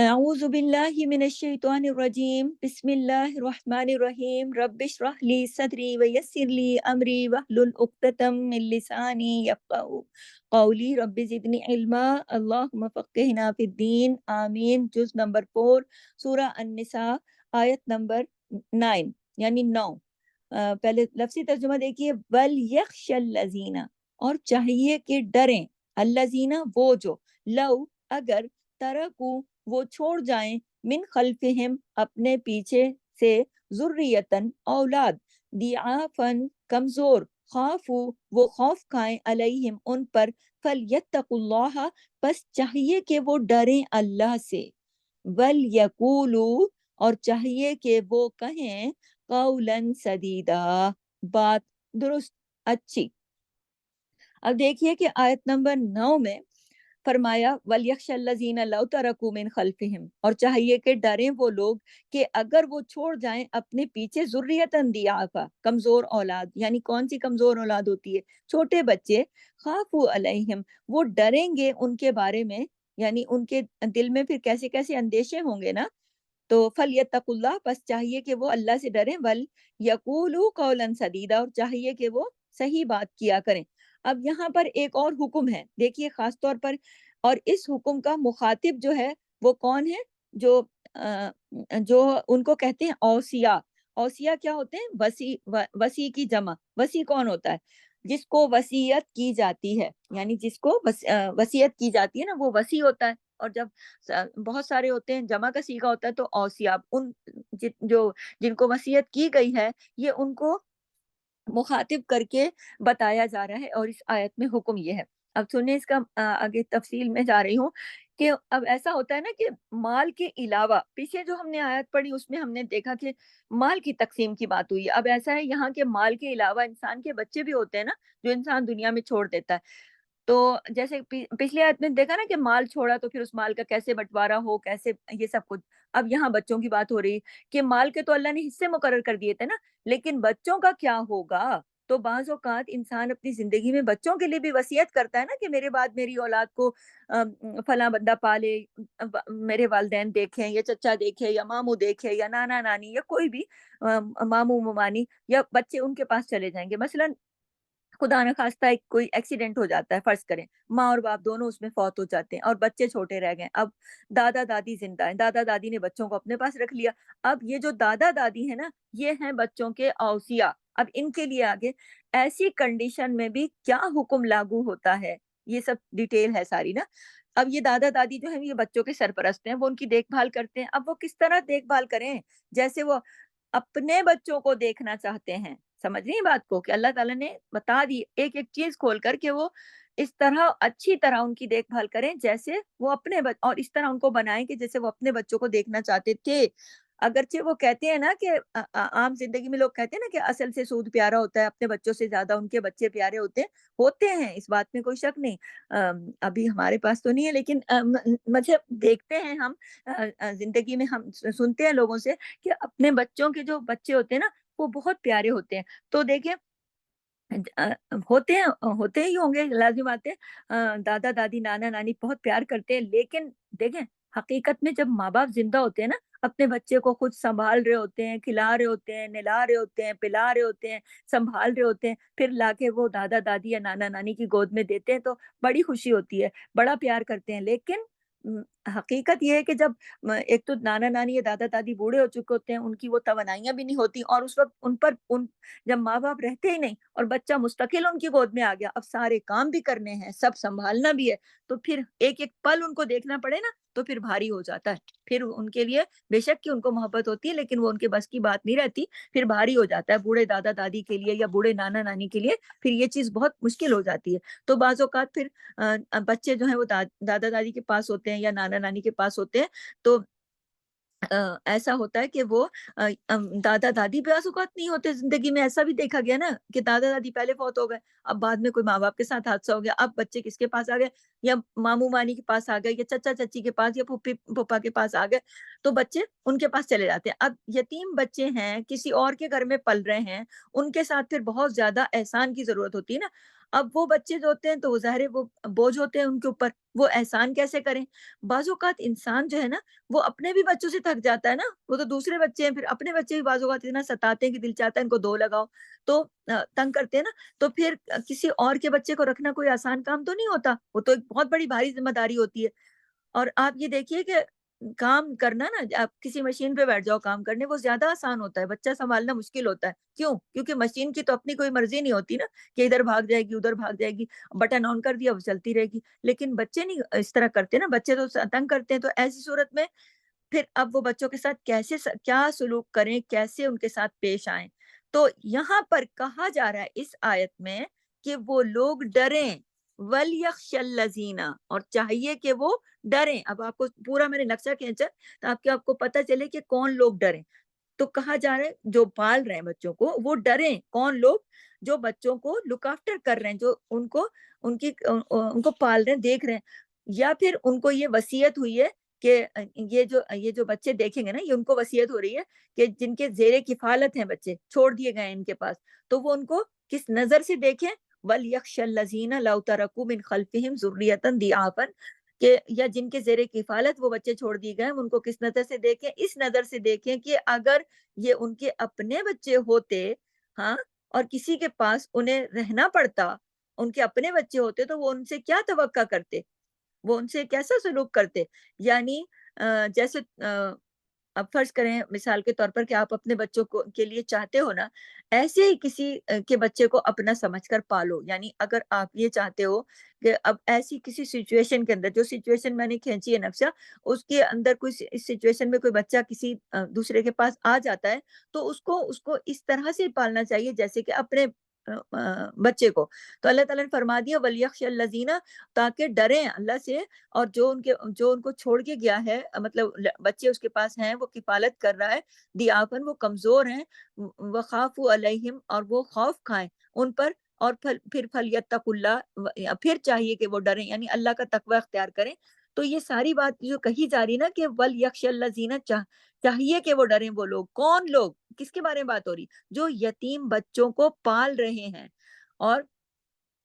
أعوذ بالله من الشيطان الرجيم بسم الله الرحمن الرحيم رب اشرح لي صدري ويسر لي أمري واحلل عقدة من لساني يفقهوا قولي رب زدني علما اللهم فقهنا في الدين آمین. جز نمبر 4 سورہ النساء آیت نمبر 9 یعنی 9. پہلے لفظی ترجمہ دیکھیے. ول یخش الذین، اور چاہیے کہ ڈریں، الذین وہ جو، لو اگر، ترکو وہ چھوڑ جائیں، من خلفہم اپنے پیچھے سے، ذریتن اولاد، ضعافن کمزور، خافو وہ خوف کھائیں، علیہم ان پر، فلیتقوا اللہ پس چاہیے کہ وہ ڈریں اللہ سے، ولیقولو اور چاہیے کہ وہ کہیں، قولا سدیدا بات درست اچھی. اب دیکھیے کہ آیت نمبر 9 میں فرمایا وَلْيَخْشَ الَّذِينَ لَوْ تَرَكُوا مِنْ خَلْفِهِمْ، اور چاہیے کہ ڈریں وہ لوگ کہ اگر وہ چھوڑ جائیں اپنے پیچھے ذُرِّيَّةً ضِعَافًا کمزور اولاد. یعنی کون سی کمزور اولاد ہوتی ہے؟ چھوٹے بچے. خافوا علیہم وہ ڈریں گے ان کے بارے میں، یعنی ان کے دل میں پھر کیسے کیسے اندیشے ہوں گے نا. تو فَلْيَتَّقُوا اللَّهَ بس چاہیے کہ وہ اللہ سے ڈریں، وَلْيَقُولُوا قَوْلًا سَدِيدًا اور چاہیے کہ وہ صحیح بات کیا کریں. اب یہاں پر ایک اور حکم ہے، دیکھیے خاص طور پر، اور اس حکم کا مخاطب جو ہے وہ کون ہے؟ جو جو ان کو کہتے ہیں اوصیاء. اوصیاء کیا ہوتے ہیں؟ وصی کی جمع. وصی کون ہوتا ہے؟ جس کو وصیت کی جاتی ہے، یعنی جس کو وصیت کی جاتی ہے نا، وہ وصی ہوتا ہے. اور جب بہت سارے ہوتے ہیں، جمع کا صیغہ ہوتا ہے، تو اوصیاء ان جو جن کو وصیت کی گئی ہے، یہ ان کو مخاطب کر کے بتایا جا رہا ہے، اور اس آیت میں حکم یہ ہے. اب سنیں اس کا آگے تفصیل میں جا رہی ہوں کہ اب ایسا ہوتا ہے نا کہ مال کے علاوہ، پیچھے جو ہم نے آیت پڑھی اس میں ہم نے دیکھا کہ مال کی تقسیم کی بات ہوئی ہے. اب ایسا ہے یہاں کے مال کے علاوہ انسان کے بچے بھی ہوتے ہیں نا، جو انسان دنیا میں چھوڑ دیتا ہے. تو جیسے پچھلی آیت میں دیکھا نا کہ مال چھوڑا تو پھر اس مال کا کیسے بٹوارا ہو، کیسے یہ سب کچھ. اب یہاں بچوں کی بات ہو رہی کہ مال کے تو اللہ نے حصے مقرر کر دیے تھے نا، لیکن بچوں کا کیا ہوگا؟ تو بعض اوقات انسان اپنی زندگی میں بچوں کے لیے بھی وصیت کرتا ہے نا کہ میرے بعد میری اولاد کو فلاں بندہ پالے، میرے والدین دیکھیں یا چچا دیکھے یا ماموں دیکھے یا نانا نانی یا کوئی بھی ماموں ممانی، یا بچے ان کے پاس چلے جائیں گے. مثلا خدا نخواستہ کوئی ایکسیڈنٹ ہو جاتا ہے، فرض کریں ماں اور باپ دونوں اس میں فوت ہو جاتے ہیں اور بچے چھوٹے رہ گئے. اب دادا دادی زندہ ہیں، دادا دادی نے بچوں کو اپنے پاس رکھ لیا. اب یہ جو دادا دادی ہیں نا، یہ ہیں بچوں کے اوصیاء. اب ان کے لیے آگے ایسی کنڈیشن میں بھی کیا حکم لاگو ہوتا ہے، یہ سب ڈیٹیل ہے ساری نا. اب یہ دادا دادی جو ہیں یہ بچوں کے سرپرست ہیں، وہ ان کی دیکھ بھال کرتے ہیں. اب وہ کس طرح دیکھ بھال کریں؟ جیسے وہ اپنے بچوں کو دیکھنا چاہتے ہیں. سمجھ رہی ہیں بات کو کہ اللہ تعالیٰ نے بتا دی ایک ایک چیز کھول کر کہ وہ اس طرح اچھی طرح ان کی دیکھ بھال کریں جیسے وہ اپنے اور اس طرح ان کو بنائیں کہ جیسے وہ اپنے بچوں کو دیکھنا چاہتے تھے. اگرچہ وہ کہتے ہیں نا کہ عام زندگی میں لوگ کہتے ہیں نا کہ اصل سے سود پیارا ہوتا ہے، اپنے بچوں سے زیادہ ان کے بچے پیارے ہوتے ہیں، اس بات میں کوئی شک نہیں. ابھی ہمارے پاس تو نہیں ہے، لیکن مطلب دیکھتے ہیں ہم زندگی میں، ہم سنتے ہیں لوگوں سے کہ اپنے بچوں کے جو بچے ہوتے ہیں نا وہ بہت پیارے ہوتے ہیں. تو دیکھیں ہوتے ہی ہوں گے، لازم آتے دادا دادی نانا نانی بہت پیار کرتے ہیں، لیکن دیکھیں حقیقت میں جب ماں باپ زندہ ہوتے ہیں نا، اپنے بچے کو خود سنبھال رہے ہوتے ہیں، کھلا رہے ہوتے ہیں، نلا رہے ہوتے ہیں، پلا رہے ہوتے ہیں، سنبھال رہے ہوتے ہیں، پھر لا کے وہ دادا دادی یا نانا نانی کی گود میں دیتے ہیں تو بڑی خوشی ہوتی ہے، بڑا پیار کرتے ہیں. لیکن حقیقت یہ ہے کہ جب ایک تو نانا نانی یا دادا دادی بوڑھے ہو چکے ہوتے ہیں، ان کی وہ توانائیاں بھی نہیں ہوتی، اور اس وقت جب ماں باپ رہتے ہی نہیں اور بچہ مستقل ان کی گود میں آ گیا، اب سارے کام بھی کرنے ہیں، سب سنبھالنا بھی ہے، تو پھر ایک ایک پل ان کو دیکھنا پڑے نا، تو پھر بھاری ہو جاتا ہے. پھر ان کے لیے بے شک کہ ان کو محبت ہوتی ہے، لیکن وہ ان کے بس کی بات نہیں رہتی، پھر بھاری ہو جاتا ہے بوڑھے دادا دادی کے لیے یا بوڑھے نانا نانی کے لیے. پھر یہ چیز بہت مشکل ہو جاتی ہے. تو بعض اوقات پھر بچے جو ہیں وہ دادا دادی کے پاس ہوتے ہیں یا نانا نانی کے پاس ہوتے ہیں، تو ایسا ہوتا ہے کہ وہ دادا دادی بعض اوقات نہیں ہوتے زندگی میں. ایسا بھی دیکھا گیا نا کہ دادا دادی پہلے فوت ہو گئے، اب بعد میں کوئی ماں باپ کے ساتھ حادثہ ہو گیا، اب بچے کس کے پاس آ گئے؟ یا ماموں مانی کے پاس آ گئے، یا چچا چچی کے پاس، یا پھوپھی پھوپھا کے پاس آ گئے، تو بچے ان کے پاس چلے جاتے ہیں. اب یتیم بچے ہیں، کسی اور کے گھر میں پل رہے ہیں، ان کے ساتھ پھر بہت زیادہ احسان کی ضرورت ہوتی ہے نا. اب وہ بچے جو ہوتے ہیں تو وہ ظاہر ہے وہ بوجھ ہوتے ہیں ان کے اوپر، وہ احسان کیسے کریں؟ بعض اوقات انسان جو ہے نا وہ اپنے بھی بچوں سے تھک جاتا ہے نا، وہ تو دوسرے بچے ہیں، پھر اپنے بچے بھی بعض اوقات اتنا ستاتے ہیں کہ دل چاہتا ہے ان کو دو لگاؤ، تو تنگ کرتے ہیں نا، تو پھر کسی اور کے بچے کو رکھنا کوئی آسان کام تو نہیں ہوتا، وہ تو ایک بہت بڑی بھاری ذمہ داری ہوتی ہے۔ اور آپ یہ دیکھیے کہ کام کرنا نا، آپ کسی مشین پہ بیٹھ جاؤ کام کرنے، وہ زیادہ آسان ہوتا ہے، بچہ سنبھالنا مشکل ہوتا ہے۔ کیوں؟ کیونکہ مشین کی تو اپنی کوئی مرضی نہیں ہوتی نا کہ ادھر بھاگ جائے گی ادھر بھاگ جائے گی، بٹن آن کر دیا وہ چلتی رہے گی، لیکن بچے نہیں اس طرح کرتے نا، بچے تو تنگ کرتے ہیں۔ تو ایسی صورت میں پھر اب وہ بچوں کے ساتھ کیسے کیا سلوک کریں، کیسے ان کے ساتھ پیش آئیں؟ تو یہاں پر کہا جا رہا ہے اس آیت میں کہ وہ لوگ ڈریں، وَلْيَخْشَ الَّذِينَ، اور چاہیے کہ وہ ڈریں۔ اب آپ کو پورا میں نے نقشہ کھینچا تاکہ آپ کو پتہ چلے کہ کون لوگ ڈریں۔ تو کہا جا رہا ہے جو پال رہے ہیں بچوں کو وہ ڈریں، کون لوگ؟ جو بچوں کو لک آفٹر کر رہے ہیں، جو ان کو ان کو پال رہے ہیں، دیکھ رہے ہیں، یا پھر ان کو یہ وصیت ہوئی ہے کہ یہ جو بچے دیکھیں گے نا، یہ ان کو وصیت ہو رہی ہے کہ جن کے زیر کفالت ہیں بچے، چھوڑ دیے گئے ہیں ان کے پاس، تو وہ ان کو کس نظر سے دیکھیں؟ وَلْيَخْشَ الَّذِينَ لَوْ تَرَكُوا مِنْ خَلْفِهِمْ ذُرِّيَّةً ضِعَافًا، کہ یا جن کے زیر کفالت وہ بچے چھوڑ دیے گئے ہیں، ان کو کس نظر سے دیکھیں؟ اس نظر سے دیکھیں کہ اگر یہ ان کے اپنے بچے ہوتے، ہاں، اور کسی کے پاس انہیں رہنا پڑتا، ان کے اپنے بچے ہوتے تو وہ ان سے کیا توقع کرتے، وہ ان سے کیسا سلوک کرتے؟ یعنی جیسے اب فرض کریں مثال کے طور پر کہ آپ اپنے بچوں کو کے لیے چاہتے ہو نا، ایسے ہی کسی کے بچے کو اپنا سمجھ کر پالو۔ یعنی اگر آپ یہ چاہتے ہو کہ اب ایسی کسی سچویشن کے اندر، جو سچویشن میں نے کھینچی ہے نقشہ، اس کے اندر کوئی اس سچویشن میں کوئی بچہ کسی دوسرے کے پاس آ جاتا ہے، تو اس کو اس طرح سے پالنا چاہیے جیسے کہ اپنے بچے کو۔ تو اللہ تعالیٰ نے فرما دیا وَلْيَخْشَ الَّذِينَ، تاکہ ڈریں اللہ سے، اور جو ان کو چھوڑ کے گیا ہے، مطلب بچے اس کے پاس ہیں، وہ کفالت کر رہا ہے، دیافن، وہ کمزور ہیں، وَخَافُوا عَلَيْهِمْ، اور وہ خوف کھائیں ان پر، اور پھر فَلْيَتَّقُوا اللَّهَ، پھر چاہیے کہ وہ ڈریں، یعنی اللہ کا تقوی اختیار کریں۔ تو یہ ساری بات جو کہی جا رہی نا کہ وَلْيَخْشَ الَّذِينَ، چاہیے کہ وہ ڈریں وہ لوگ، کون لوگ، کس کے بارے میں بات ہو رہی؟ جو یتیم بچوں کو پال رہے ہیں، اور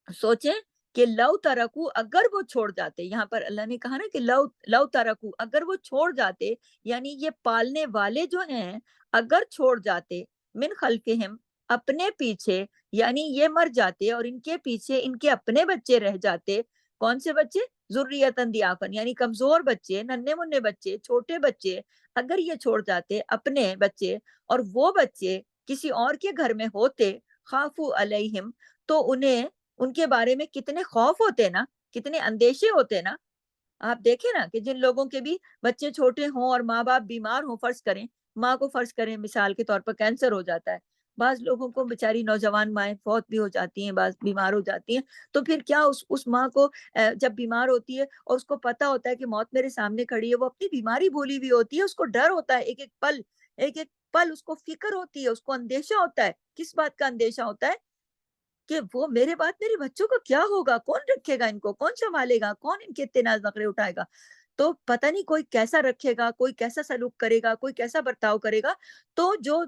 سوچیں کہ لو ترکو، اگر وہ چھوڑ جاتے، یہاں پر اللہ نے کہا نا کہ لو ترکو، اگر وہ چھوڑ جاتے، یعنی یہ پالنے والے جو ہیں اگر چھوڑ جاتے، من خلفہم، اپنے پیچھے، یعنی یہ مر جاتے اور ان کے پیچھے ان کے اپنے بچے رہ جاتے، کون سے بچے؟ ذریتن ضیافن، یعنی کمزور بچے، ننھے منے بچے، چھوٹے بچے، اگر یہ چھوڑ جاتے اپنے بچے، اور وہ بچے کسی اور کے گھر میں ہوتے، خافو علیہم، تو انہیں ان کے بارے میں کتنے خوف ہوتے نا، کتنے اندیشے ہوتے نا۔ آپ دیکھیں نا کہ جن لوگوں کے بھی بچے چھوٹے ہوں اور ماں باپ بیمار ہوں، فرض کریں ماں کو، فرض کریں مثال کے طور پر کینسر ہو جاتا ہے، بعض لوگوں کو بیچاری نوجوان مائیں فوت بھی ہو جاتی ہیں، بعض بیمار ہو جاتی ہیں، تو پھر کیا اس ماں کو جب بیمار ہوتی ہے اور اس کو پتا ہوتا ہے کہ موت میرے سامنے کھڑی ہے، وہ اپنی بیماری بھولی ہوئی ہوتی ہے، اس کو ڈر ہوتا ہے، ایک ایک پل، ایک ایک پل اس کو فکر ہوتی ہے، اس کو اندیشہ ہوتا ہے۔ کس بات کا اندیشہ ہوتا ہے؟ کہ وہ میرے بعد میرے بچوں کا کیا ہوگا، کون رکھے گا ان کو، کون سنبھالے گا، کون ان کے اتنے ناز نخرے اٹھائے گا، تو پتہ نہیں کوئی کیسا رکھے گا، کوئی کیسا سلوک کرے گا، کوئی کیسا برتاؤ کرے گا۔ تو جو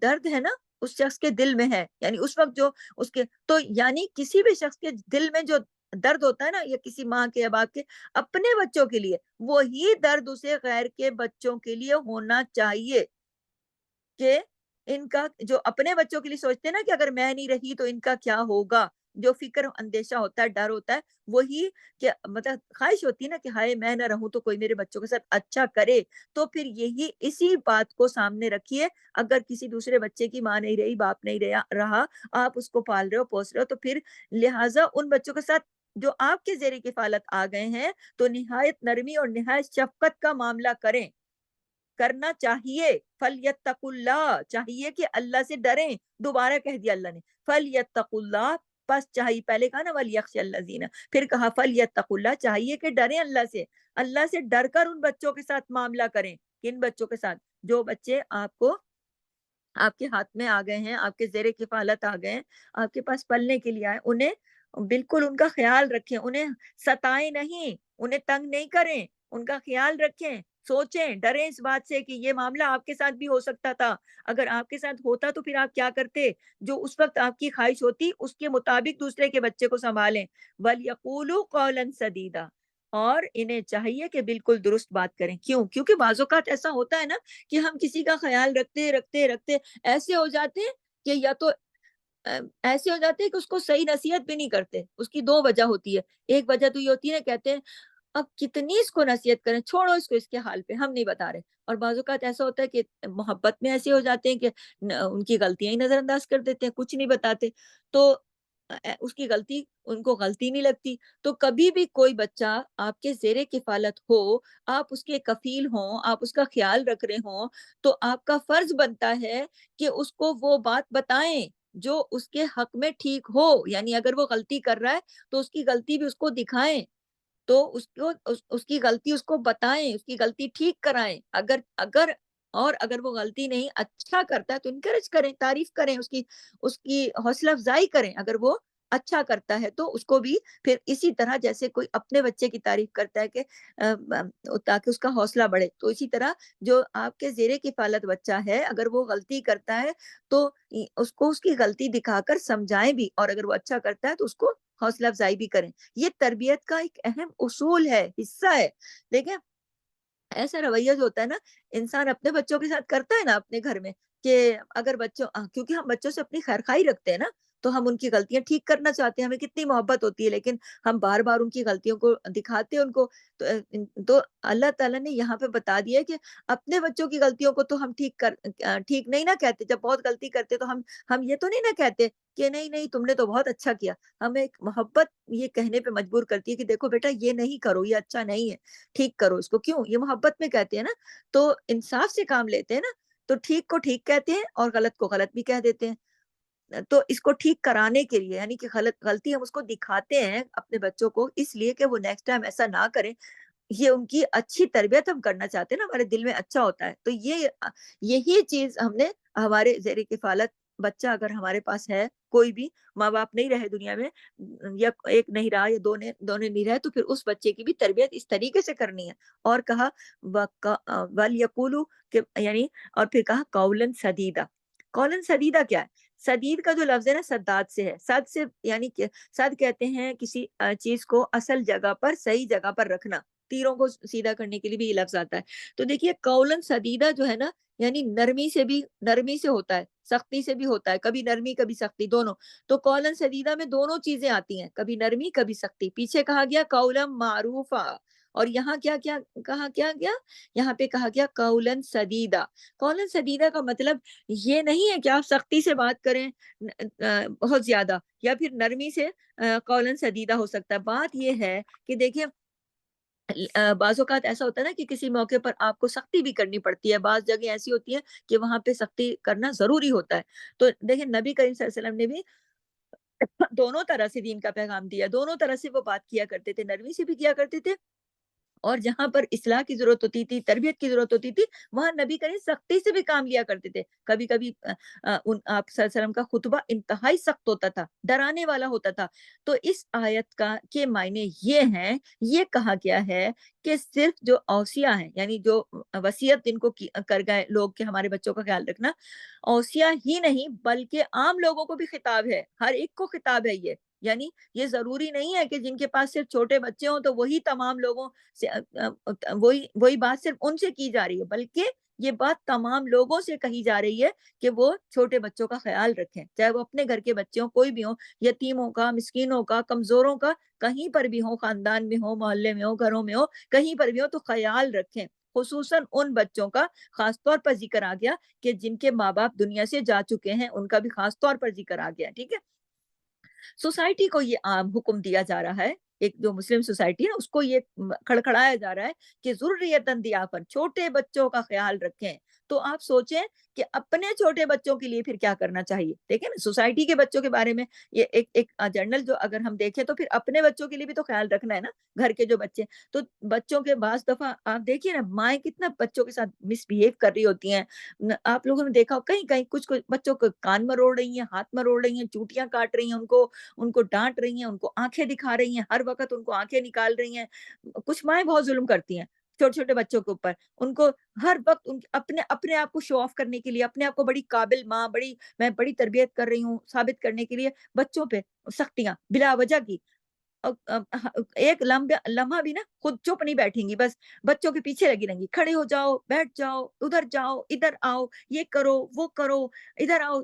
درد ہے نا اس شخص کے دل میں ہے، یعنی اس وقت جو اس کے، تو یعنی کسی بھی شخص کے دل میں جو درد ہوتا ہے نا، یا کسی ماں کے یا باپ کے اپنے بچوں کے لیے، وہی درد اسے غیر کے بچوں کے لیے ہونا چاہیے، کہ ان کا جو اپنے بچوں کے لیے سوچتے ہیں نا کہ اگر میں نہیں رہی تو ان کا کیا ہوگا، جو فکر اندیشہ ہوتا ہے، ڈر ہوتا ہے، وہی کہ مطلب خواہش ہوتی ہے نا کہ ہائے میں نہ رہوں تو کوئی میرے بچوں کے ساتھ اچھا کرے، تو پھر یہی اسی بات کو سامنے رکھیے۔ اگر کسی دوسرے بچے کی ماں نہیں رہی، باپ نہیں رہا، آپ اس کو پال رہے ہو، پوس رہے ہو، تو پھر لہٰذا ان بچوں کے ساتھ جو آپ کے زیر کفالت آ گئے ہیں، تو نہایت نرمی اور نہایت شفقت کا معاملہ کریں، کرنا چاہیے۔ فَلْيَتَّقُوا اللَّهَ، چاہیے کہ اللہ سے ڈریں، دوبارہ کہہ دیا اللہ نے فَلْيَتَّقُوا اللَّهَ، پس چاہیے، پہلے کہا نا وَلْيَخْشَ الَّذِينَ، پھر کہا فَلْيَتَّقُوا اللَّهَ، چاہیے کہ ڈریں اللہ سے ڈر کر ان بچوں کے ساتھ معاملہ کریں۔ کن بچوں کے ساتھ؟ جو بچے آپ کو، آپ کے ہاتھ میں آ گئے ہیں، آپ کے زیر کفالت آ گئے ہیں، آپ کے پاس پلنے کے لیے آئے، انہیں بالکل ان کا خیال رکھیں، انہیں ستائیں نہیں، انہیں تنگ نہیں کریں، ان کا خیال رکھیں، سوچیں، ڈریں اس بات سے کہ یہ معاملہ آپ کے ساتھ بھی ہو سکتا تھا۔ اگر آپ کے ساتھ ہوتا تو پھر آپ کیا کرتے؟ جو اس وقت آپ کی خواہش ہوتی اس کے مطابق دوسرے کے بچے کو سنبھالیں۔ وَلْيَقُولُوا قَوْلًا سَدِيدًا، اور انہیں چاہیے کہ بالکل درست بات کریں۔ کیوں؟ کیونکہ بعض اوقات ایسا ہوتا ہے نا کہ ہم کسی کا خیال رکھتے رکھتے رکھتے ایسے ہو جاتے ہیں کہ یا تو ایسے ہو جاتے ہیں کہ اس کو صحیح نصیحت بھی نہیں کرتے۔ اس کی دو وجہ ہوتی ہے۔ ایک وجہ تو یہ ہوتی ہے نا، کہتے ہیں اب کتنی اس کو نصیحت کریں، چھوڑو اس کو اس کے حال پہ، ہم نہیں بتا رہے۔ اور بعض اوقات ایسا ہوتا ہے کہ محبت میں ایسے ہو جاتے ہیں کہ ان کی غلطیاں ہی نظر انداز کر دیتے ہیں، کچھ نہیں بتاتے، تو اس کی غلطی ان کو غلطی نہیں لگتی۔ تو کبھی بھی کوئی بچہ آپ کے زیر کفالت ہو، آپ اس کے کفیل ہوں، آپ اس کا خیال رکھ رہے ہوں، تو آپ کا فرض بنتا ہے کہ اس کو وہ بات بتائیں جو اس کے حق میں ٹھیک ہو۔ یعنی اگر وہ غلطی کر رہا ہے تو اس کی غلطی بھی اس کو دکھائیں، تو اس کی غلطی اس کو بتائیں، اس کی غلطی ٹھیک کرائیں۔ اگر اگر اور اگر وہ غلطی نہیں اچھا کرتا ہے تو انکریج کریں، تعریف کریں، اس کی حوصلہ افزائی کریں۔ اگر وہ اچھا کرتا ہے تو اس کو بھی پھر اسی طرح جیسے کوئی اپنے بچے کی تعریف کرتا ہے کہ تاکہ اس کا حوصلہ بڑھے، تو اسی طرح جو آپ کے زیر کفالت بچہ ہے اگر وہ غلطی کرتا ہے تو اس کو اس کی غلطی دکھا کر سمجھائیں بھی، اور اگر وہ اچھا کرتا ہے تو اس کو حوصلہ افزائی بھی کریں۔ یہ تربیت کا ایک اہم اصول ہے، حصہ ہے۔ دیکھیں، ایسا رویہ جو ہوتا ہے نا، انسان اپنے بچوں کے ساتھ کرتا ہے نا اپنے گھر میں، کہ اگر کیونکہ ہم بچوں سے اپنی خیر خواہی رکھتے ہیں نا، تو ہم ان کی غلطیاں ٹھیک کرنا چاہتے ہیں، ہمیں کتنی محبت ہوتی ہے، لیکن ہم بار بار ان کی غلطیوں کو دکھاتے ہیں ان کو۔ تو اللہ تعالیٰ نے یہاں پہ بتا دیا ہے کہ اپنے بچوں کی غلطیوں کو تو ہم ٹھیک نہیں نہ کہتے، جب بہت غلطی کرتے تو ہم یہ تو نہیں نہ کہتے کہ نہیں نہیں تم نے تو بہت اچھا کیا۔ ہمیں ایک محبت یہ کہنے پہ مجبور کرتی ہے کہ دیکھو بیٹا یہ نہیں کرو، یہ اچھا نہیں ہے، ٹھیک کرو اس کو۔ کیوں؟ یہ محبت میں کہتے ہیں نا، تو انصاف سے کام لیتے ہیں نا، تو ٹھیک کو ٹھیک کہتے ہیں اور غلط کو غلط بھی کہہ دیتے ہیں۔ تو اس کو ٹھیک کرانے کے لیے، یعنی کہ غلطی ہم اس کو دکھاتے ہیں اپنے بچوں کو، اس لیے کہ وہ نیکسٹ ٹائم ایسا نہ کریں۔ یہ ان کی اچھی تربیت ہم کرنا چاہتے ہیں نا، ہمارے دل میں اچھا ہوتا ہے۔ تو یہی چیز ہم نے ہمارے زیر کفالت بچہ اگر ہمارے پاس ہے، کوئی بھی ماں باپ نہیں رہے دنیا میں، یا ایک نہیں رہا یا دونوں نہیں رہے، تو پھر اس بچے کی بھی تربیت اس طریقے سے کرنی ہے۔ اور کہا وَلْيَقُولُوا، کہ یعنی اور پھر کہا قَوْلًا سَدِيدًا۔ قَوْلًا سَدِيدًا کیا ہے؟ سدید کا جو لفظ ہے نا، سداد سے ہے۔ سد سے یعنی کہ سد کہتے ہیں کسی چیز کو اصل جگہ پر، صحیح جگہ پر رکھنا، تیروں کو سیدھا کرنے کے لیے بھی یہ لفظ آتا ہے۔ تو دیکھیے قولن سدیدہ جو ہے نا، یعنی نرمی سے ہوتا ہے، سختی سے بھی ہوتا ہے، کبھی نرمی کبھی سختی دونوں۔ تو قولن سدیدہ میں دونوں چیزیں آتی ہیں، کبھی نرمی کبھی سختی۔ پیچھے کہا گیا قولن معروفا، اور یہاں کیا کیا کہا کیا گیا؟ یہاں پہ کہا گیا قولن سدیدہ۔ قولن سدیدہ کا مطلب یہ نہیں ہے کہ آپ سختی سے بات کریں بہت زیادہ، یا پھر نرمی سے قولن سدیدہ ہو سکتا ہے۔ بات یہ ہے کہ دیکھیں بعض اوقات ایسا ہوتا ہے نا کہ کسی موقع پر آپ کو سختی بھی کرنی پڑتی ہے، بعض جگہ ایسی ہوتی ہے کہ وہاں پہ سختی کرنا ضروری ہوتا ہے۔ تو دیکھیں نبی کریم صلی اللہ علیہ وسلم نے بھی دونوں طرح سے دین کا پیغام دیا، دونوں طرح سے وہ بات کیا کرتے تھے، نرمی سے بھی کیا کرتے تھے، اور جہاں پر اصلاح کی ضرورت ہوتی تھی، تربیت کی ضرورت ہوتی تھی، وہاں نبی کریم سختی سے بھی کام لیا کرتے تھے۔ کبھی کبھی آپ صلی اللہ علیہ وسلم کا خطبہ انتہائی سخت ہوتا تھا، ڈرانے والا ہوتا تھا۔ تو اس آیت کے معنی یہ ہیں، یہ کہا گیا ہے کہ صرف جو اوصیاء ہیں، یعنی جو وصیت جن کو کر گئے لوگ کہ ہمارے بچوں کا خیال رکھنا، اوصیاء ہی نہیں بلکہ عام لوگوں کو بھی خطاب ہے، ہر ایک کو خطاب ہے یہ۔ یعنی یہ ضروری نہیں ہے کہ جن کے پاس صرف چھوٹے بچے ہوں تو وہی تمام لوگوں سے وہی بات صرف ان سے کی جا رہی ہے، بلکہ یہ بات تمام لوگوں سے کہی جا رہی ہے کہ وہ چھوٹے بچوں کا خیال رکھیں، چاہے وہ اپنے گھر کے بچے ہوں، کوئی بھی ہوں، یتیموں کا، مسکینوں کا، کمزوروں کا، کہیں پر بھی ہوں، خاندان میں ہو، محلے میں ہو، گھروں میں ہو، کہیں پر بھی ہو، تو خیال رکھیں۔ خصوصاً ان بچوں کا خاص طور پر ذکر آ گیا کہ جن کے ماں باپ دنیا سے جا چکے ہیں، ان کا بھی خاص طور پر ذکر آ گیا، ٹھیک ہے۔ سوسائٹی کو یہ عام حکم دیا جا رہا ہے، ایک جو مسلم سوسائٹی ہے اس کو یہ کھڑکھڑایا جا رہا ہے کہ ذریۃ ضیافت، چھوٹے بچوں کا خیال رکھیں۔ تو آپ سوچیں کہ اپنے چھوٹے بچوں کے لیے پھر کیا کرنا چاہیے۔ دیکھیں نا، سوسائٹی کے بچوں کے بارے میں یہ ایک جنرل جو اگر ہم دیکھیں تو پھر اپنے بچوں کے لیے بھی تو خیال رکھنا ہے نا، گھر کے جو بچے۔ تو بچوں کے بعض دفعہ آپ دیکھیے نا، مائیں کتنا بچوں کے ساتھ مس بہیو کر رہی ہوتی ہیں۔ آپ لوگوں نے دیکھا ہو کہیں کہیں کچھ بچوں کو کان مروڑ رہی ہیں، ہاتھ مروڑ رہی ہیں، چوٹیاں کاٹ رہی ہیں، ان کو ڈانٹ رہی ہیں، ان کو آنکھیں دکھا رہی ہیں، ہر وقت ان کو آنکھیں نکال رہی ہیں۔ کچھ مائیں بہت ظلم کرتی ہیں، چھوٹے چھوٹے بچوں کے اوپر، ان کو ہر وقت اپنے اپنے آپ کو شو آف کرنے کے لیے، اپنے آپ کو بڑی قابل ماں، میں بڑی تربیت کر رہی ہوں ثابت کرنے کے لیے بچوں پہ سختیاں بلا وجہ کی. ایک لمحہ بھی نا خود چپ نہیں بیٹھیں گی، بس بچوں کے پیچھے لگی رہیں گی، کھڑے ہو جاؤ، بیٹھ جاؤ، ادھر آؤ، یہ کرو، وہ کرو، ادھر آؤ،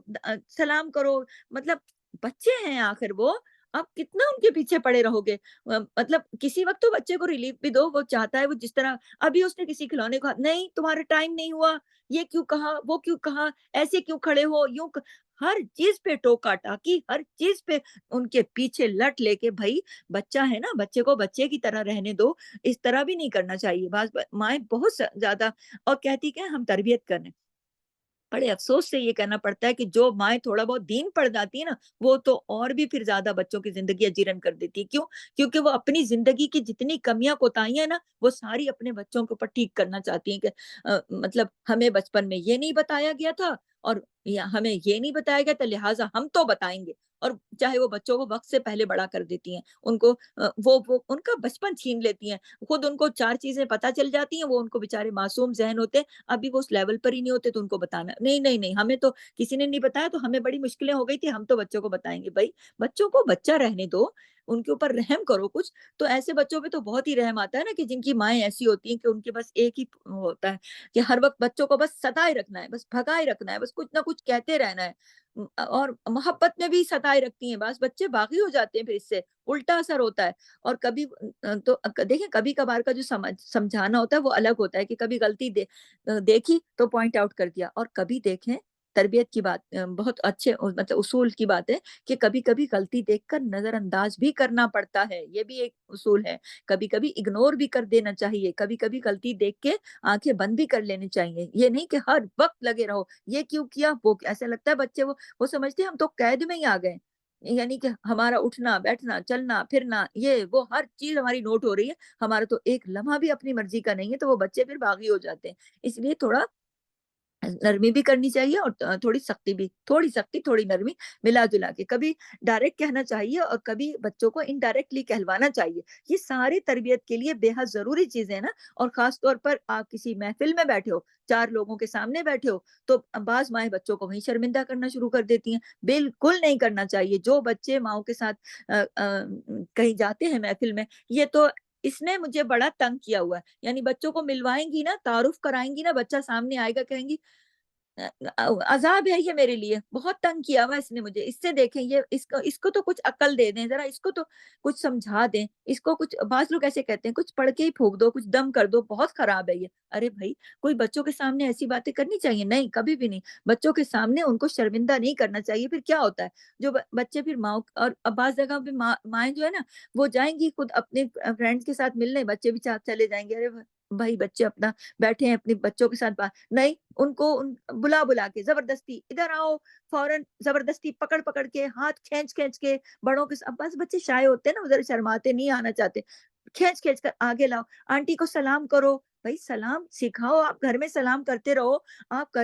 سلام کرو. مطلب بچے ہیں آخر وہ، آپ کتنا ان کے پیچھے پڑے رہو گے. مطلب کسی وقت تو بچے کو ریلیف بھی دو، وہ چاہتا ہے وہ جس طرح ابھی اس نے کسی کھلونے کو نہیں تمہارا ٹائم نہیں ہوا، یہ کیوں کہا، وہ کیوں کہا، ایسے کیوں کھڑے ہو، ہر چیز پہ ٹوکا ٹاکی، ہر چیز پہ ان کے پیچھے لٹ لے کے. بھائی بچہ ہے نا، بچے کو بچے کی طرح رہنے دو، اس طرح بھی نہیں کرنا چاہیے. بعض مائیں بہت زیادہ اور کہتی کہ ہم تربیت کریں. بڑے افسوس سے یہ کہنا پڑتا ہے کہ جو مائیں تھوڑا بہت دین پڑ جاتی ہیں نا، وہ تو اور بھی پھر زیادہ بچوں کی زندگی اجیرن کر دیتی ہے. کیوں؟ کیونکہ وہ اپنی زندگی کی جتنی کمیاں کوتاہیاں ہیں نا، وہ ساری اپنے بچوں کے اوپر ٹھیک کرنا چاہتی ہیں کہ مطلب ہمیں بچپن میں یہ نہیں بتایا گیا تھا، اور ہمیں یہ نہیں بتایا گیا تھا، لہٰذا ہم تو بتائیں گے. اور چاہے وہ بچوں کو وقت سے پہلے بڑا کر دیتی ہیں، ان کو وہ ان کا بچپن چھین لیتی ہیں. خود ان کو 4 چیزیں پتہ چل جاتی ہیں، وہ ان کو بےچارے معصوم ذہن ہوتے ہیں، ابھی وہ اس لیول پر ہی نہیں ہوتے، تو ان کو بتانا نہیں نہیں نہیں، ہمیں تو کسی نے نہیں بتایا، تو ہمیں بڑی مشکلیں ہو گئی تھی، ہم تو بچوں کو بتائیں گے. بھائی بچوں کو بچہ رہنے دو، ان کے اوپر رحم کرو کچھ. تو ایسے بچوں پہ تو بہت ہی رحم آتا ہے نا، کہ جن کی مائیں ایسی ہوتی ہیں کہ ان کے بس ایک ہی ہوتا ہے کہ ہر وقت بچوں کو بس ستائے رکھنا ہے، بس بھگائے رکھنا ہے، بس کچھ نہ کچھ کہتے رہنا ہے. اور محبت میں بھی ستائے رکھتی ہیں، بس بچے باغی ہو جاتے ہیں، پھر اس سے الٹا اثر ہوتا ہے. اور کبھی تو دیکھیں کبھی کبھار کا جو سمجھانا ہوتا ہے وہ الگ ہوتا ہے، کہ کبھی غلطی دیکھی تو پوائنٹ آؤٹ کر دیا. اور کبھی دیکھیں تربیت کی بات بہت اچھے مطلب اصول کی بات ہے کہ کبھی کبھی غلطی دیکھ کر نظر انداز بھی کرنا پڑتا ہے، یہ بھی ایک اصول ہے. کبھی کبھی اگنور بھی کر دینا چاہیے، کبھی کبھی غلطی دیکھ کے آنکھیں بند بھی کر لینی چاہیے. یہ نہیں کہ ہر وقت لگے رہو یہ کیوں کیا، وہ ایسا لگتا ہے بچے وہ سمجھتے ہیں ہم تو قید میں ہی آ گئے. یعنی کہ ہمارا اٹھنا بیٹھنا چلنا پھرنا یہ وہ ہر چیز ہماری نوٹ ہو رہی ہے، ہمارا تو ایک لمحہ بھی اپنی مرضی کا نہیں ہے. تو وہ بچے پھر باغی ہو جاتے ہیں. اس لیے تھوڑا نرمی بھی کرنی چاہیے، اور تھوڑی سختی بھی، تھوڑی سختی تھوڑی نرمی ملا جلا کے. کبھی ڈائریکٹ کہنا چاہیے اور کبھی بچوں کو انڈائریکٹلی کہلوانا چاہیے. یہ ساری تربیت کے لیے بے حد ضروری چیزیں ہیں نا. اور خاص طور پر آپ کسی محفل میں بیٹھے ہو، 4 لوگوں کے سامنے بیٹھے ہو، تو بعض مائیں بچوں کو وہیں شرمندہ کرنا شروع کر دیتی ہیں. بالکل نہیں کرنا چاہیے. جو بچے ماؤں کے ساتھ کہیں جاتے ہیں محفل میں، یہ تو اس نے مجھے بڑا تنگ کیا ہوا ہے. یعنی بچوں کو ملوائیں گی نا، تعارف کرائیں گی نا، بچہ سامنے آئے گا، کہیں گی عذاب ہے یہ میرے لیے، بہت تنگ کیا ہوا اس نے مجھے، اس سے دیکھیں یہ اس کو تو کچھ عقل دے دیں ذرا، اس کو تو کچھ سمجھا دیں، اس کو کچھ. بعض لوگ ایسے کہتے ہیں کچھ پڑھ کے ہی پھونک دو، کچھ دم کر دو، بہت خراب ہے یہ. ارے بھائی کوئی بچوں کے سامنے ایسی باتیں کرنی چاہیے؟ نہیں، کبھی بھی نہیں. بچوں کے سامنے ان کو شرمندہ نہیں کرنا چاہیے. پھر کیا ہوتا ہے، جو بچے پھر ماں اور بعض جگہ پہ مائیں جو ہے نا، وہ جائیں گی خود اپنے فرینڈس کے ساتھ ملنے، بچے بھی ساتھ چلے جائیں گے. ارے بھائی بچے اپنا بیٹھے ہیں اپنے بچوں کے ساتھ نہیں، ان کو بلا کے زبردستی ادھر آؤ، فوراً زبردستی پکڑ پکڑ کے ہاتھ کھینچ کھینچ کے بڑوں کے بس بچے شائع ہوتے ہیں نا، ادھر شرماتے نہیں آنا چاہتے، کھینچ کھینچ کر آگے لاؤ. آنٹی کو سلام کرو. بھائی سلام سکھاؤ، آپ گھر میں سلام کرتے رہو. آپ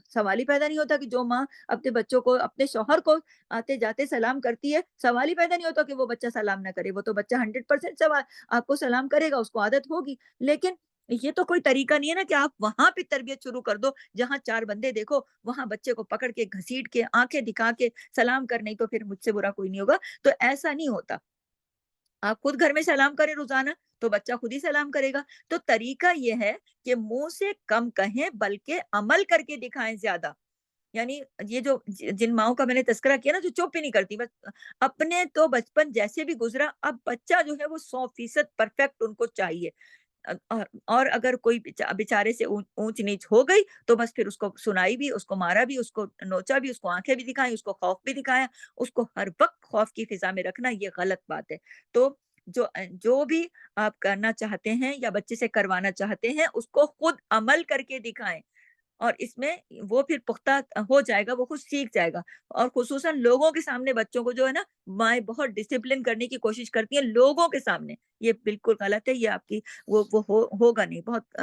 سوال ہی پیدا نہیں ہوتا کہ جو ماں اپنے بچوں کو، اپنے شوہر کو آتے جاتے سلام کرتی ہے، سوال ہی پیدا نہیں ہوتا کہ وہ بچہ سلام نہ کرے. وہ تو بچہ 100% سوال آپ کو سلام کرے گا، اس کو عادت ہوگی. لیکن یہ تو کوئی طریقہ نہیں ہے نا کہ آپ وہاں پہ تربیت شروع کر دو جہاں 4 بندے دیکھو، وہاں بچے کو پکڑ کے گھسیٹ کے آنکھیں دکھا کے سلام کرنے تو پھر مجھ سے برا کوئی نہیں ہوگا. تو ایسا نہیں ہوتا. آپ خود گھر میں سلام کریں روزانہ تو بچہ خود ہی سلام کرے گا. تو طریقہ یہ ہے کہ منہ سے کم کہیں بلکہ عمل کر کے دکھائیں زیادہ. یعنی یہ جو جن ماؤں کا میں نے تذکرہ کیا نا، جو چپ ہی نہیں کرتی، بس اپنے تو بچپن جیسے بھی گزرا، اب بچہ جو ہے وہ 100% پرفیکٹ ان کو چاہیے. اور اگر کوئی بیچارے سے اونچ نیچ ہو گئی تو بس پھر اس کو سنائی بھی، اس کو مارا بھی، اس کو نوچا بھی، اس کو آنکھیں بھی دکھائیں، اس کو خوف بھی دکھایا. اس کو ہر وقت خوف کی فضا میں رکھنا یہ غلط بات ہے. تو جو بھی آپ کرنا چاہتے ہیں یا بچے سے کروانا چاہتے ہیں، اس کو خود عمل کر کے دکھائیں. اور اس میں وہ پھر پختہ ہو جائے گا، وہ خود سیکھ جائے گا. اور خصوصاً لوگوں کے سامنے بچوں کو جو ہے نا، مائیں بہت ڈسپلن کرنے کی کوشش کرتی ہیں لوگوں کے سامنے. یہ بالکل غلط ہے، یہ آپ کی ہوگا نہیں، بہت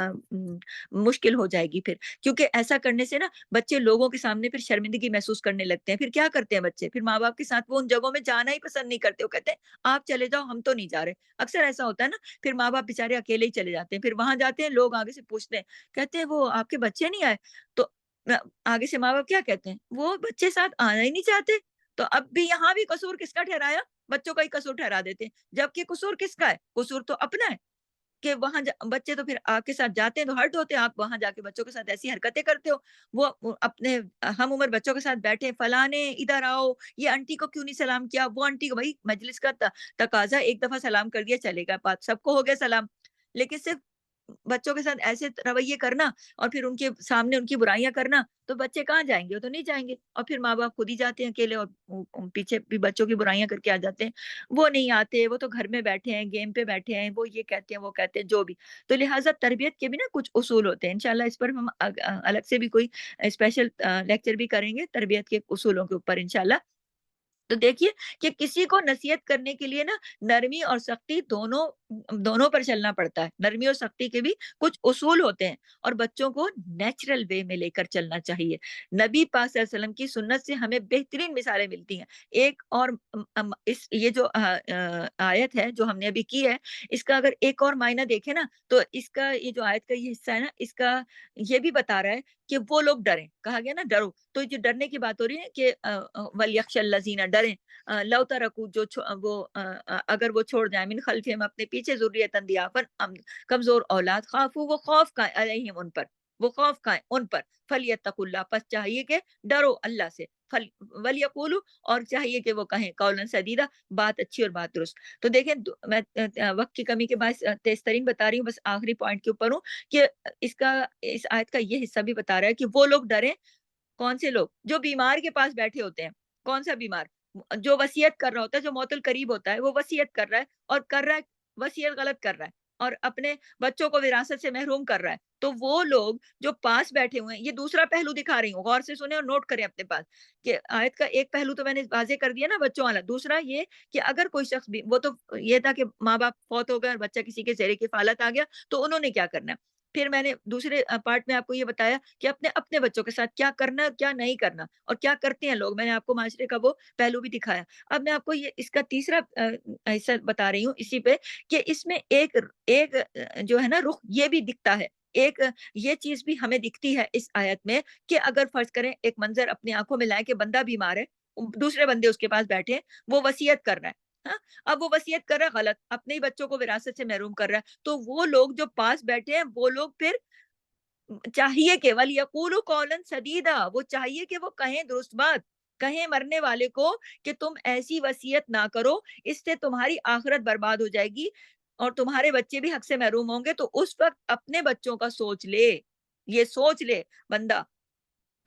مشکل ہو جائے گی پھر، کیونکہ ایسا کرنے سے نا بچے لوگوں کے سامنے پھر شرمندگی محسوس کرنے لگتے ہیں، پھر کیا کرتے ہیں بچے، پھر ماں باپ کے ساتھ وہ ان جگہوں میں جانا ہی پسند نہیں کرتے، وہ کہتے ہیں آپ چلے جاؤ، ہم تو نہیں جا رہے، اکثر ایسا ہوتا ہے نا، پھر ماں باپ بےچارے اکیلے ہی چلے جاتے ہیں، پھر وہاں جاتے ہیں، لوگ آگے سے پوچھتے ہیں، کہتے ہیں وہ آپ کے بچے نہیں آئے، تو آگے سے ماں باپ کیا کہتے ہیں، وہ بچے ساتھ آنا ہی نہیں چاہتے، تو اب بھی یہاں بھی قصور کس کا ٹھہرایا، بچوں کا ہی قصور ٹھہرا دیتے ہیں، جبکہ قصور کس کا ہے، قصور تو اپنا ہے، کہ وہاں بچے تو پھر آپ کے ساتھ جاتے ہیں تو ہرٹ ہوتے ہیں، آپ وہاں جا کے بچوں کے ساتھ ایسی حرکتیں کرتے ہو، وہ اپنے ہم عمر بچوں کے ساتھ بیٹھے، فلانے ادھر آؤ، یہ آنٹی کو کیوں نہیں سلام کیا، وہ آنٹی کو، بھائی مجلس کا تقاضا، ایک دفعہ سلام کر دیا چلے گا، بات سب کو ہو گیا سلام، لیکن صرف بچوں کے ساتھ ایسے رویے کرنا اور پھر ان کے سامنے ان کی برائیاں کرنا، تو بچے کہاں جائیں گے، وہ تو نہیں جائیں گے، اور پھر ماں باپ خود ہی جاتے ہیں اکیلے، اور پیچھے بھی بچوں کی برائیاں کر کے آ جاتے ہیں، وہ نہیں آتے، وہ تو گھر میں بیٹھے ہیں، گیم پہ بیٹھے ہیں، وہ یہ کہتے ہیں، وہ کہتے ہیں، جو بھی، تو لہٰذا تربیت کے بھی نا کچھ اصول ہوتے ہیں، انشاءاللہ اس پر ہم الگ سے بھی کوئی اسپیشل لیکچر بھی کریں گے تربیت کے اصولوں کے اوپر انشاءاللہ۔ تو دیکھیے کہ کسی کو نصیحت کرنے کے لیے نا نرمی اور سختی دونوں دونوں پر چلنا پڑتا ہے، نرمی اور سختی کے بھی کچھ اصول ہوتے ہیں، اور بچوں کو نیچرل وے میں لے کر چلنا چاہیے، نبی پاک صلی اللہ علیہ وسلم کی سنت سے ہمیں بہترین مثالیں ملتی ہیں، ایک اور یہ جو آیت ہے جو ہم نے ابھی کی ہے، اس کا اگر ایک اور معنی دیکھیں نا، تو اس کا یہ جو آیت کا یہ حصہ ہے نا، اس کا یہ بھی بتا رہا ہے کہ وہ لوگ ڈریں، کہا گیا نا ڈرو، تو جو ڈرنے کی بات ہو رہی ہے کہ وَلْيَخْشَ الَّذِينَ ڈریں، لَوْ تَرَكُوا اگر وہ چھوڑ جائیں من خلفہم اپنے پیچھے ذریۃ ضعافا کمزور اولاد، خافوا وہ خوف کھائیں علیہم ان پر، وہ خوف کھائیں ان پر، فلیتقوا اللہ پس چاہیے کہ ڈرو اللہ سے، ولیقولوا اور چاہیے کہ وہ کہیں قولا سدیدا بات اچھی اور بات درست۔ تو دیکھیں میں وقت کی کمی کے باعث تیز ترین بتا رہی ہوں، بس آخری پوائنٹ کے اوپر ہوں کہ اس آیت کا یہ حصہ بھی بتا رہا ہے کہ وہ لوگ ڈریں، کون سے لوگ، جو بیمار کے پاس بیٹھے ہوتے ہیں، کون سا بیمار، جو وصیت کر رہا ہوتا ہے، جو موت القریب ہوتا ہے، وہ وصیت کر رہا ہے اور کر رہا ہے وصیت غلط کر رہا ہے اور اپنے بچوں کو وراثت سے محروم کر رہا ہے، تو وہ لوگ جو پاس بیٹھے ہوئے ہیں، یہ دوسرا پہلو دکھا رہی ہوں، غور سے سنیں اور نوٹ کریں اپنے پاس، کہ آیت کا ایک پہلو تو میں نے واضح کر دیا نا بچوں والا، دوسرا یہ کہ اگر کوئی شخص بھی، وہ تو یہ تھا کہ ماں باپ فوت ہو گئے اور بچہ کسی کے زیر کفالت آ گیا تو انہوں نے کیا کرنا ہے، پھر میں نے دوسرے پارٹ میں آپ کو یہ بتایا کہ اپنے بچوں کے ساتھ کیا کرنا ہے اور کیا نہیں کرنا، اور کیا کرتے ہیں لوگ، میں نے آپ کو معاشرے کا وہ پہلو بھی دکھایا۔ اب میں آپ کو یہ اس کا تیسرا حصہ بتا رہی ہوں اسی پہ، کہ اس میں ایک جو ہے نا رخ یہ بھی دکھتا ہے، ایک یہ چیز بھی ہمیں دکھتی ہے اس آیت میں، کہ اگر فرض کریں ایک منظر اپنی آنکھوں میں لائیں کہ بندہ بیمار ہے، دوسرے بندے اس کے پاس بیٹھے ہیں، وہ وصیت کر رہا ہے، ہاں، اب وہ وصیت کر رہا ہے غلط، اپنے ہی بچوں کو وراثت سے محروم کر رہا ہے، تو وہ لوگ جو پاس بیٹھے ہیں، وہ لوگ پھر چاہیے کہ وَلْيَقُولُوا قَوْلًا سَدِيدًا، وہ چاہیے کہ وہ کہیں درست بات، کہیں مرنے والے کو کہ تم ایسی وصیت نہ کرو، اس سے تمہاری آخرت برباد ہو جائے گی اور تمہارے بچے بھی حق سے محروم ہوں گے، تو اس وقت اپنے بچوں کا سوچ لے، یہ سوچ لے بندہ،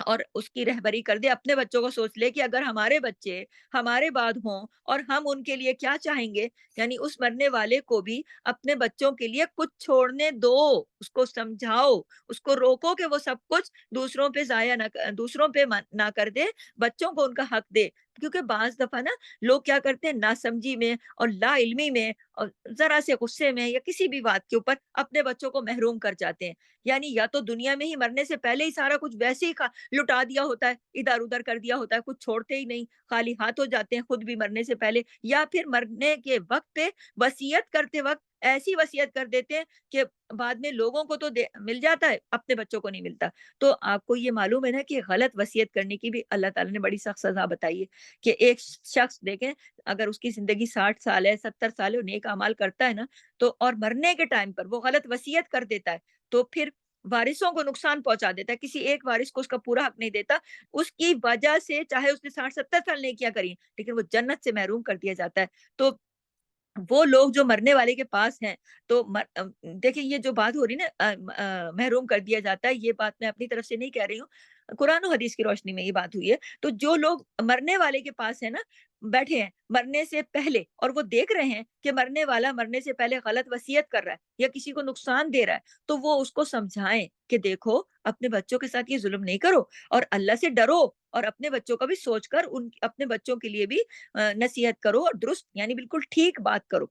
اور اس کی رہبری کر دے، اپنے بچوں کو سوچ لے کہ اگر ہمارے بچے ہمارے بعد ہوں اور ہم ان کے لیے کیا چاہیں گے، یعنی اس مرنے والے کو بھی اپنے بچوں کے لیے کچھ چھوڑنے دو، اس کو سمجھاؤ، اس کو روکو کہ وہ سب کچھ دوسروں پہ ضائع دوسروں پہ نہ کر دے، بچوں کو ان کا حق دے، کیونکہ بعض دفعہ نا لوگ کیا کرتے ہیں، ناسمجھی میں اور لا علمی میں اور ذرا سے غصے میں یا کسی بھی بات کے اوپر اپنے بچوں کو محروم کر جاتے ہیں، یعنی یا تو دنیا میں ہی مرنے سے پہلے ہی سارا کچھ ویسے ہی لٹا دیا ہوتا ہے، ادھر ادھر کر دیا ہوتا ہے، کچھ چھوڑتے ہی نہیں، خالی ہاتھ ہو جاتے ہیں خود بھی مرنے سے پہلے، یا پھر مرنے کے وقت پہ وصیت کرتے وقت ایسی وصیت کر دیتے ہیں کہ بعد میں لوگوں کو تو مل جاتا ہے، اپنے بچوں کو نہیں ملتا۔ تو آپ کو یہ معلوم ہے نا کہ غلط وصیت کرنے کی بھی اللہ تعالیٰ نے بڑی سخت سزا بتائی ہے، کہ ایک شخص دیکھیں اگر اس کی زندگی 60 سال ہے، 70 سال ہے، اور نیک اعمال کرتا ہے نا، تو اور مرنے کے ٹائم پر وہ غلط وصیت کر دیتا ہے، تو پھر وارثوں کو نقصان پہنچا دیتا ہے، کسی ایک وارث کو اس کا پورا حق نہیں دیتا، اس کی وجہ سے چاہے اس نے 60 70 سال نیکیاں کری لیکن وہ جنت سے محروم کر دیا جاتا ہے۔ تو وہ لوگ جو مرنے والے کے پاس ہیں، تو دیکھیں یہ جو بات ہو رہی نا محروم کر دیا جاتا ہے، یہ بات میں اپنی طرف سے نہیں کہہ رہی ہوں، قرآن و حدیث کی روشنی میں یہ بات ہوئی ہے، تو جو لوگ مرنے والے کے پاس ہے نا، بیٹھے ہیں مرنے سے پہلے، اور وہ دیکھ رہے ہیں کہ مرنے والا مرنے سے پہلے غلط وصیت کر رہا ہے یا کسی کو نقصان دے رہا ہے، تو وہ اس کو سمجھائیں کہ دیکھو اپنے بچوں کے ساتھ یہ ظلم نہیں کرو، اور اللہ سے ڈرو، اور اپنے بچوں کا بھی سوچ کر اپنے بچوں کے لیے بھی نصیحت کرو، اور درست یعنی بالکل ٹھیک بات کرو۔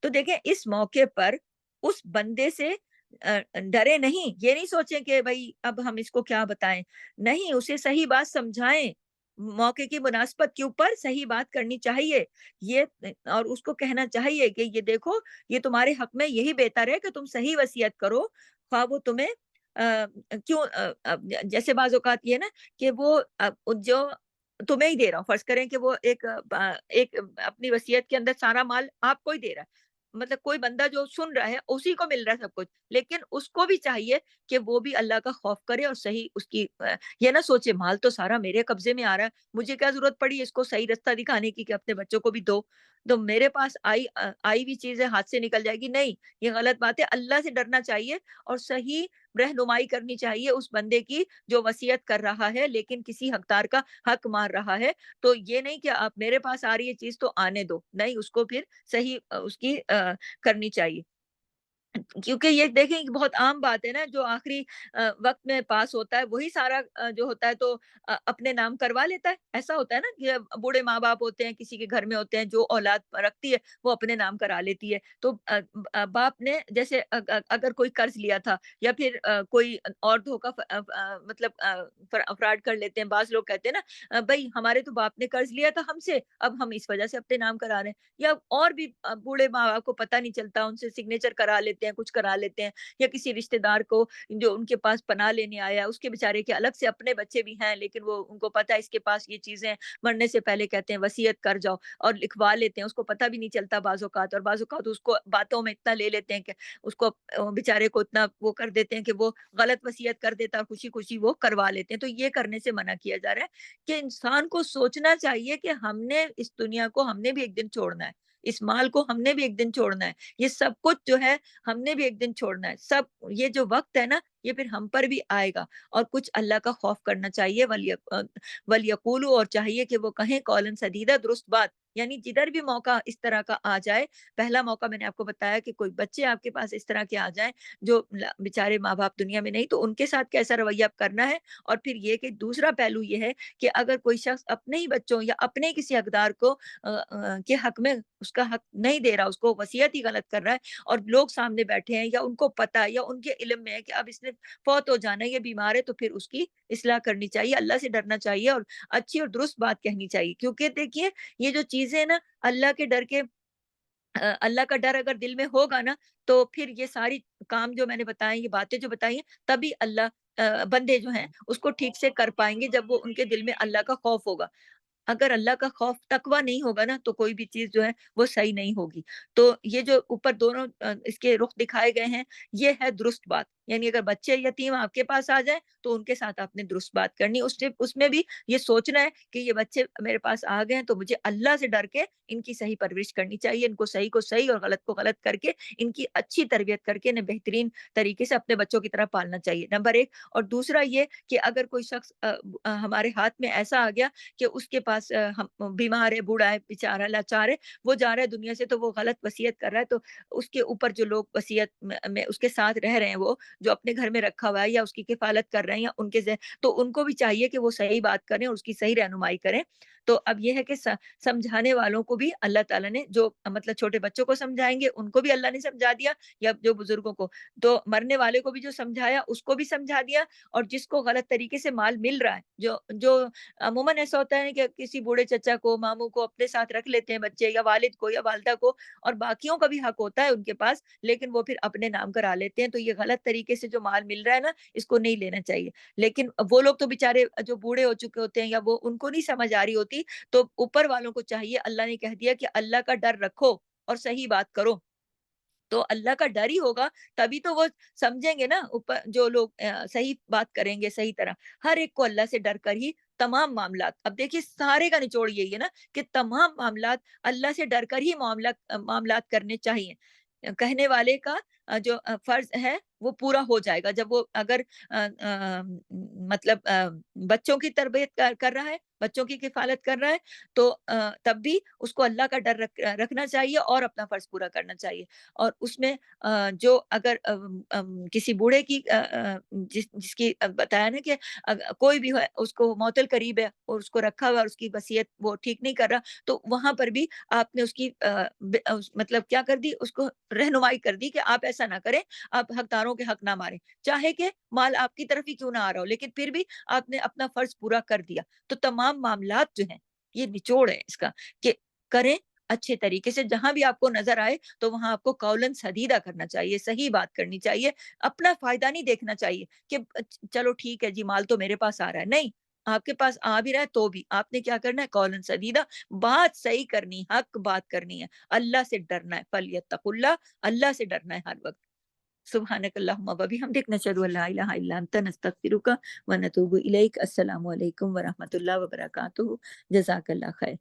تو دیکھیں اس موقع پر اس بندے سے ڈرے نہیں، یہ نہیں سوچیں کہ بھائی اب ہم اس کو کیا بتائیں، نہیں، اسے صحیح بات سمجھائیں، موقع کی مناسبت کے اوپر صحیح بات کرنی چاہیے، یہ اور اس کو کہنا چاہیے کہ یہ دیکھو یہ تمہارے حق میں یہی بہتر ہے کہ تم صحیح وصیت کرو، خواہ وہ تمہیں کیوں جیسے بعض اوقات یہ نا کہ وہ جو تمہیں ہی دے رہا ہوں، فرض کریں کہ وہ ایک اپنی وصیت کے اندر سارا مال آپ کو ہی دے رہا ہے، مطلب کوئی بندہ جو سن رہا ہے اسی کو مل رہا ہے سب کچھ، لیکن اس کو بھی چاہیے کہ وہ بھی اللہ کا خوف کرے اور صحیح اس کی یہ نہ سوچے مال تو سارا میرے قبضے میں آ رہا ہے، مجھے کیا ضرورت پڑی اس کو صحیح رستہ دکھانے کی کہ اپنے بچوں کو بھی دو، تو میرے پاس آئی بھی چیزیں ہاتھ سے نکل جائے گی، نہیں، یہ غلط بات ہے، اللہ سے ڈرنا چاہیے اور صحیح رہنمائی کرنی چاہیے اس بندے کی جو وصیت کر رہا ہے لیکن کسی حقدار کا حق مار رہا ہے، تو یہ نہیں کہ آپ میرے پاس آ رہی ہے چیز تو آنے دو، نہیں، اس کو پھر صحیح اس کی کرنی چاہیے، کیونکہ یہ دیکھیں کہ بہت عام بات ہے نا، جو آخری وقت میں پاس ہوتا ہے وہی سارا جو ہوتا ہے تو اپنے نام کروا لیتا ہے، ایسا ہوتا ہے نا کہ بوڑھے ماں باپ ہوتے ہیں کسی کے گھر میں ہوتے ہیں، جو اولاد رکھتی ہے وہ اپنے نام کرا لیتی ہے، تو باپ نے جیسے اگر کوئی قرض لیا تھا یا پھر کوئی اور دھوکا مطلب فراڈ کر لیتے ہیں، بعض لوگ کہتے ہیں نا بھائی ہمارے تو باپ نے قرض لیا تھا ہم سے، اب ہم اس وجہ سے اپنے نام کرا رہے ہیں، یا اور بھی بوڑھے ماں باپ کو پتہ نہیں چلتا، ان سے سگنیچر کرا لیتے ہیں، کچھ کرا لیتے ہیں، یا کسی رشتہ دار کو جو ان کے پاس پناہ لینے آیا اس کے بیچارے کے الگ سے اپنے بچے بھی ہیں لیکن وہ ان کو پتہ ہے اس کے پاس یہ چیزیں ہیں، مرنے سے پہلے کہتے ہیں وصیت کر جاؤ اور لکھوا لیتے ہیں، اس کو پتہ بھی نہیں چلتا بعض اوقات، اور بعض اوقات اس کو باتوں میں اتنا لے لیتے ہیں کہ اس کو بیچارے کو اتنا وہ کر دیتے ہیں کہ وہ غلط وصیت کر دیتا ہے، خوشی خوشی وہ کروا لیتے ہیں، تو یہ کرنے سے منع کیا جا رہا ہے کہ انسان کو سوچنا چاہیے کہ ہم نے اس دنیا کو ہم نے بھی ایک دن چھوڑنا ہے، اس مال کو ہم نے بھی ایک دن چھوڑنا ہے، یہ سب کچھ جو ہے ہم نے بھی ایک دن چھوڑنا ہے، سب یہ جو وقت ہے نا یہ پھر ہم پر بھی آئے گا، اور کچھ اللہ کا خوف کرنا چاہیے، ولیقولو، اور چاہیے کہ وہ کہیں قولاً سدیدہ، درست بات، یعنی جدھر بھی موقع اس طرح کا آ جائے، پہلا موقع میں نے آپ کو بتایا کہ کوئی بچے آپ کے پاس اس طرح کے آ جائیں جو بیچارے ماں باپ دنیا میں نہیں، تو ان کے ساتھ کیسا رویہ کرنا ہے، اور پھر یہ کہ دوسرا پہلو یہ ہے کہ اگر کوئی شخص اپنے ہی بچوں یا اپنے کسی حقدار کو کے حق میں اس کا حق نہیں دے رہا، اس کو وصیت ہی غلط کر رہا ہے، اور لوگ سامنے بیٹھے ہیں یا ان کو پتہ ہے یا ان کے علم میں ہے کہ اب اس نے فوت ہو جانا ہے، یہ بیمار ہے، تو پھر اس کی اصلاح کرنی چاہیے، اللہ سے ڈرنا چاہیے اور اچھی اور درست بات کہنی چاہیے، کیونکہ دیکھیے یہ جو چیزیں ہیں نا اللہ کے ڈر کے اللہ کا ڈر اگر دل میں ہوگا نا تو پھر یہ ساری کام جو میں نے بتائے، یہ باتیں جو بتائی ہیں، تبھی اللہ بندے جو ہیں اس کو ٹھیک سے کر پائیں گے جب وہ ان کے دل میں اللہ کا خوف ہوگا، اگر اللہ کا خوف تقوی نہیں ہوگا نا تو کوئی بھی چیز جو ہے وہ صحیح نہیں ہوگی، تو یہ جو اوپر دونوں اس کے رخ دکھائے گئے ہیں یہ ہے درست بات، یعنی اگر بچے یتیم آپ کے پاس آ جائیں تو ان کے ساتھ آپ نے درست بات کرنی، اس میں بھی یہ سوچنا ہے کہ یہ بچے میرے پاس آ گئے ہیں تو مجھے اللہ سے ڈر کے ان کی صحیح پرورش کرنی چاہیے، ان کو صحیح اور غلط کو غلط کر کے ان کی اچھی تربیت کر کے انہیں بہترین طریقے سے اپنے بچوں کی طرح پالنا چاہیے، نمبر ایک، اور دوسرا یہ کہ اگر کوئی شخص ہمارے ہاتھ میں ایسا آ گیا کہ اس کے پاس بیمار ہے، بوڑھا ہے، بیچارہ لاچار ہے، وہ جا رہا ہے دنیا سے تو وہ غلط وصیت کر رہا ہے، تو اس کے اوپر جو لوگ وصیت میں اس کے ساتھ رہ رہے ہیں، وہ جو اپنے گھر میں رکھا ہوا ہے یا اس کی کفالت کر رہے ہیں یا ان کے تو ان کو بھی چاہیے کہ وہ صحیح بات کریں اور اس کی صحیح رہنمائی کریں، تو اب یہ ہے کہ سمجھانے والوں کو بھی اللہ تعالیٰ نے جو مطلب چھوٹے بچوں کو سمجھائیں گے ان کو بھی اللہ نے سمجھا دیا، یا جو بزرگوں کو، تو مرنے والے کو بھی جو سمجھایا اس کو بھی سمجھا دیا، اور جس کو غلط طریقے سے مال مل رہا ہے، جو عموماً ایسا ہوتا ہے کہ کسی بوڑھے چچا کو، ماموں کو اپنے ساتھ رکھ لیتے ہیں بچے، یا والد کو یا والدہ کو، اور باقیوں کا بھی حق ہوتا ہے ان کے پاس لیکن وہ پھر اپنے نام کرا لیتے ہیں، تو یہ غلط طریقے سے جو مال مل رہا ہے نا اس کو نہیں لینا چاہیے، لیکن وہ لوگ تو بیچارے جو بوڑھے ہو چکے ہوتے ہیں یا وہ ان کو نہیں سمجھ آ رہی ہوتی، تو اوپر والوں کو چاہیے، اللہ نے کہہ دیا کہ اللہ کا ڈر رکھو اور صحیح بات کرو، تو اللہ کا ڈر ہی ہوگا تبھی تو وہ سمجھیں گے نا، اوپر جو لوگ صحیح بات کریں گے صحیح طرح، ہر ایک کو اللہ سے ڈر کر ہی تمام معاملات، اب دیکھیے سارے کا نچوڑ یہی ہے نا کہ تمام معاملات اللہ سے ڈر کر ہی معاملات کرنے چاہیے، کہنے والے کا جو فرض ہے وہ پورا ہو جائے گا جب وہ اگر مطلب بچوں کی تربیت کر رہا ہے، بچوں کی کفالت کر رہا ہے تو تب بھی اس کو اللہ کا ڈر رکھنا چاہیے اور اپنا فرض پورا کرنا چاہیے. اور اس میں جو اگر کسی بوڑھے کی جس کی بتایا نا کہ کوئی بھی ہے اس کو موت القریب ہے اور اس کو رکھا ہوا اور اس کی وصیت وہ ٹھیک نہیں کر رہا، تو وہاں پر بھی آپ نے اس کی مطلب کیا کر دی، اس کو رہنمائی کر دی کہ آپ ایسا نہ کریں، آپ حقداروں کے حق نہ ماریں، چاہے کہ مال آپ کی طرف ہی کیوں نہ آ رہا ہو، لیکن پھر بھی آپ نے اپنا فرض پورا کر دیا. تو تمام معاملات جو ہیں یہ نچوڑ ہے اس کا کہ کریں اچھے طریقے سے، جہاں بھی آپ کو نظر آئے تو وہاں آپ کو قولاً سدیدہ کرنا چاہیے، صحیح بات کرنی چاہیے، اپنا فائدہ نہیں دیکھنا چاہیے کہ چلو ٹھیک ہے جی مال تو میرے پاس آ رہا ہے. نہیں، آپ کے پاس آ بھی رہا ہے تو بھی آپ نے کیا کرنا ہے، قولاً سدیدہ بات صحیح کرنی، حق بات کرنی ہے، اللہ سے ڈرنا ہے، فلیتق اللہ، اللہ سے ڈرنا ہے ہر وقت. سبحانک اللہم و بحمدک، نشہد ان لا الہ الا انت، نستغفرک و نتوب الیک. السلام علیکم ورحمۃ اللہ وبرکاتہ. جزاک اللہ خیر.